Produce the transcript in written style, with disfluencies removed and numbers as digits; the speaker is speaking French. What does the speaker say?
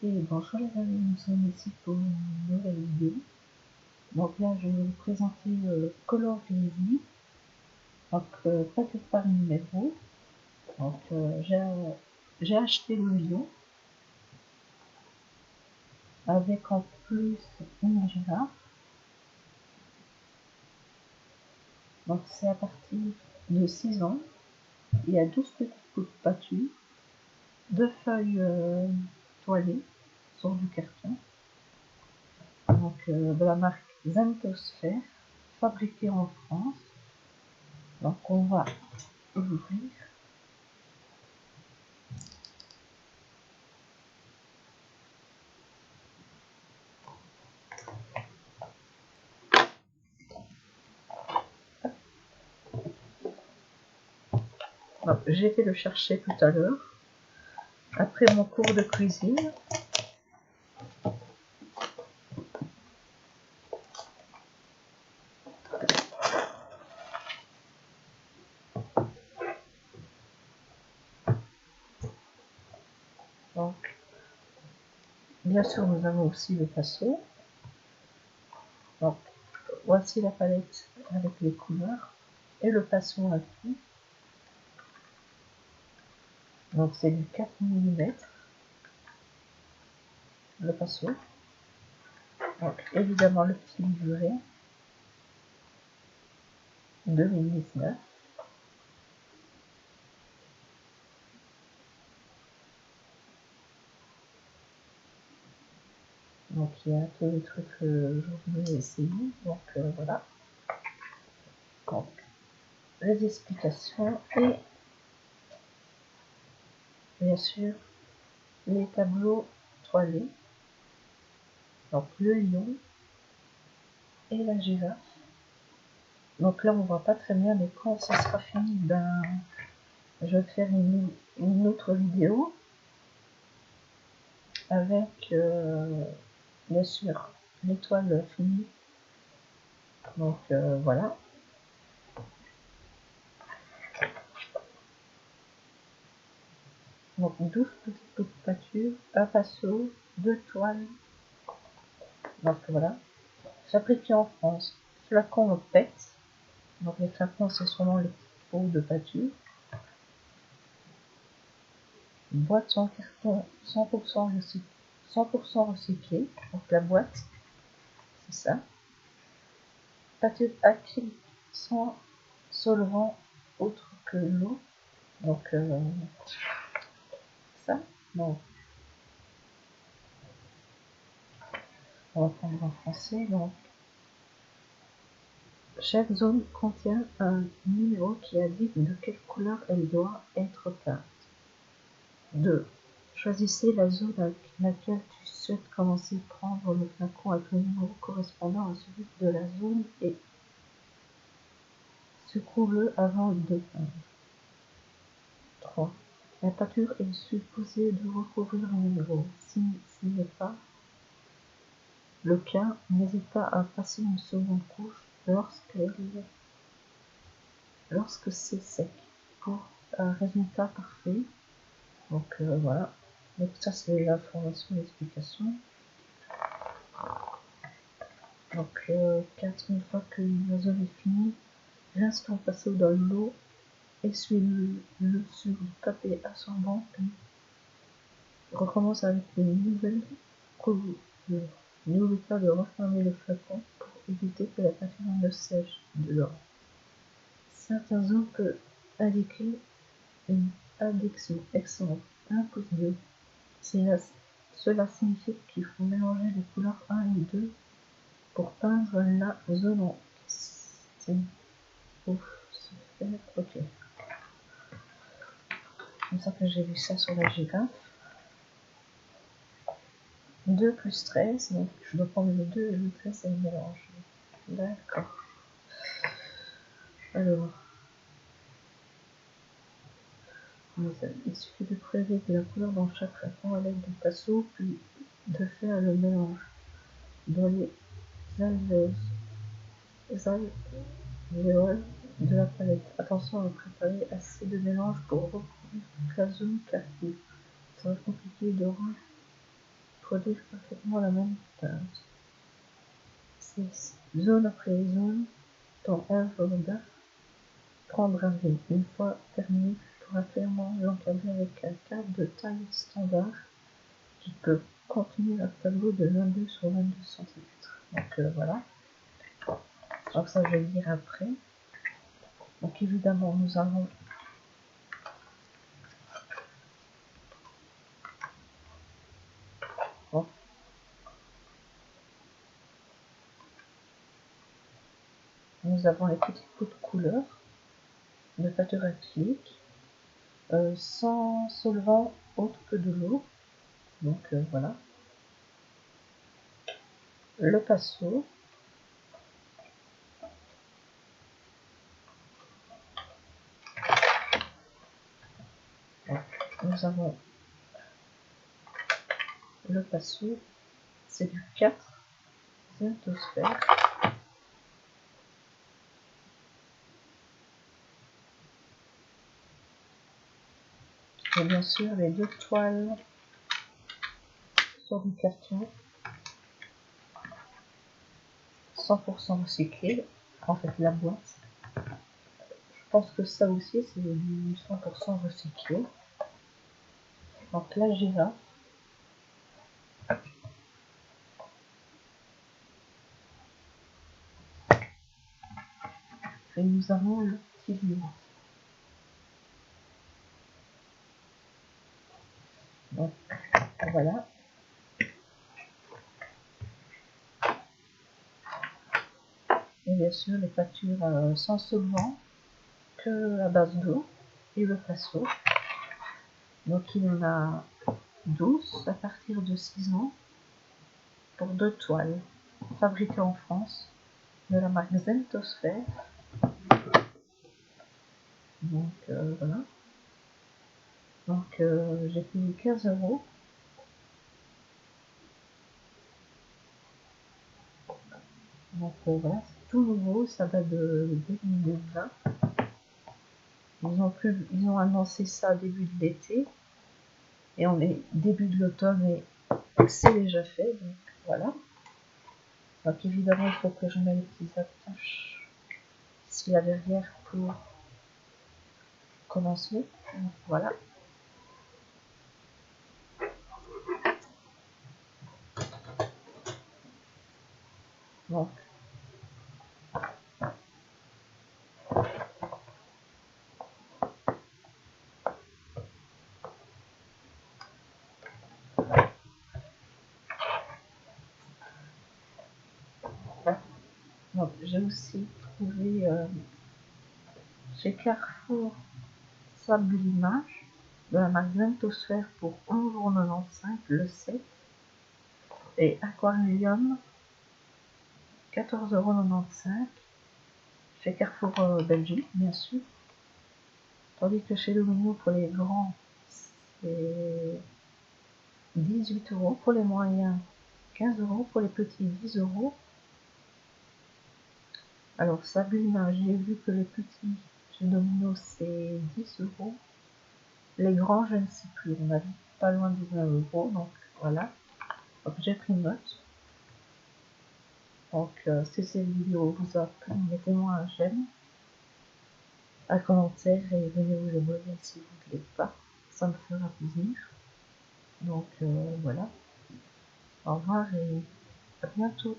Et bonjour les amis, nous sommes ici pour une nouvelle vidéo. Donc là je vais vous présenter Color Grizzly, donc peinture par numéro. Donc j'ai acheté le lion avec en plus une girafe. Donc c'est à partir de 6 ans. Il y a 12 petites bouts de peinture, 2 feuilles toilées sur du carton. Donc de la marque Xanthosphère, fabriquée en France. Donc on va ouvrir. J'ai été le chercher tout à l'heure, après mon cours de cuisine. Donc, bien sûr, nous avons aussi le pinceau. Donc, voici la palette avec les couleurs et le pinceau inclus. Donc, c'est du 4 mm, le pinceau. Donc, évidemment, le petit livret 2019. Donc, il y a tous les trucs que je voulais essayer. Donc, voilà. Donc, les explications et bien sûr les tableaux toilés. Donc, le lion et la girafe. Donc là on voit pas très bien, mais quand ça sera fini, ben je vais faire une autre vidéo avec bien sûr l'étoile finie. Donc voilà. Donc 12 petites bouts de peinture, un pinceau, 2 toiles. Donc voilà. Fabriqué en France. Flacon en PET. Donc les flacons c'est sûrement les pots de peinture. Une boîte en carton 100% recyclé. Donc la boîte, c'est ça. Peinture acrylique sans solvant autre que l'eau. Donc ça. Donc on va prendre en français. Donc chaque zone contient un numéro qui indique de quelle couleur elle doit être peinte. 2. Choisissez la zone avec laquelle tu souhaites commencer. Prendre le flacon avec le numéro correspondant à celui de la zone et secoue-le avant de peindre. 3. La peinture est supposée de recouvrir le numéro. Si ce n'est pas le cas, n'hésite pas à passer une seconde couche lorsque c'est sec pour un résultat parfait. Donc voilà. Donc ça c'est l'information, l'explication. Donc 4, une fois que la zone est finie, rince ton pinceau dans l'eau, essuie-le sur du papier absorbant, puis recommence avec une nouvelle couleur. N'oublie pas de refermer le flacon pour éviter que la peinture ne sèche dedans. Certains zones peuvent indiquer une addiction. Exemple 1 pouce 2. Cela signifie qu'il faut mélanger les couleurs 1 et 2 pour peindre la zone en question. Pour se faire. Ok. Comme ça que j'ai vu ça sur la girafe. 2 plus 13, donc je dois prendre le 2 et le 13 et le mélange. D'accord. Alors, il suffit de prélever de la couleur dans chaque flacon avec du pinceau, puis de faire le mélange dans les alvéoles de la palette. Attention à préparer assez de mélange pour recouvrir toute la zone car il serait compliqué de reproduire parfaitement la même teinte. C'est zone après zone, ton œuvre d'art prendra vie. Une fois terminé, tu pourras clairement l'encadrer avec un cadre de taille standard qui peut contenir un tableau de 22 sur 22 cm. Donc voilà. Donc ça, je vais le dire après. Donc évidemment, nous avons les petits pots de couleur de peinture acrylique sans solvant autre que de l'eau. Donc voilà. Le pinceau. Nous avons le pinceau, c'est du 4 Zentosphère. Et bien sûr les deux toiles sur du carton 100% recyclé. En fait la boîte, je pense que ça aussi c'est du 100% recyclé. Donc là j'y vais. Et nous avons le petit livre. Donc voilà. Et bien sûr les peintures sans solvant, que à base d'eau, et le pinceau. Donc il y en a 12 à partir de 6 ans pour 2 toiles, fabriquées en France, de la marque Zentosphère. Donc voilà. Donc j'ai payé 15 €. Donc voilà, c'est tout nouveau, ça date de 2020. Ils ont annoncé ça début de l'été. Et on est début de l'automne et c'est déjà fait. Donc voilà. Donc évidemment, il faut que je mette les petites attaches ici la verrière pour commencer. Donc voilà. Donc Donc, j'ai aussi trouvé chez Carrefour Sublimage de la marque Zentosphère pour 11,95 € le set et Aquarium 14,95 € chez Carrefour Belgique bien sûr, tandis que chez Domino pour les grands c'est 18 €, pour les moyens 15 €, pour les petits 10 €. Alors Sablina, j'ai vu que les petits chez Domino c'est 10 €. Les grands, je ne sais plus, on a pas loin de 20 €, donc voilà. Donc j'ai pris note. Donc si cette vidéo vous a plu, mettez-moi un j'aime, un commentaire et venez vous abonner si vous ne l'êtes pas, ça me fera plaisir. Donc voilà, au revoir et à bientôt.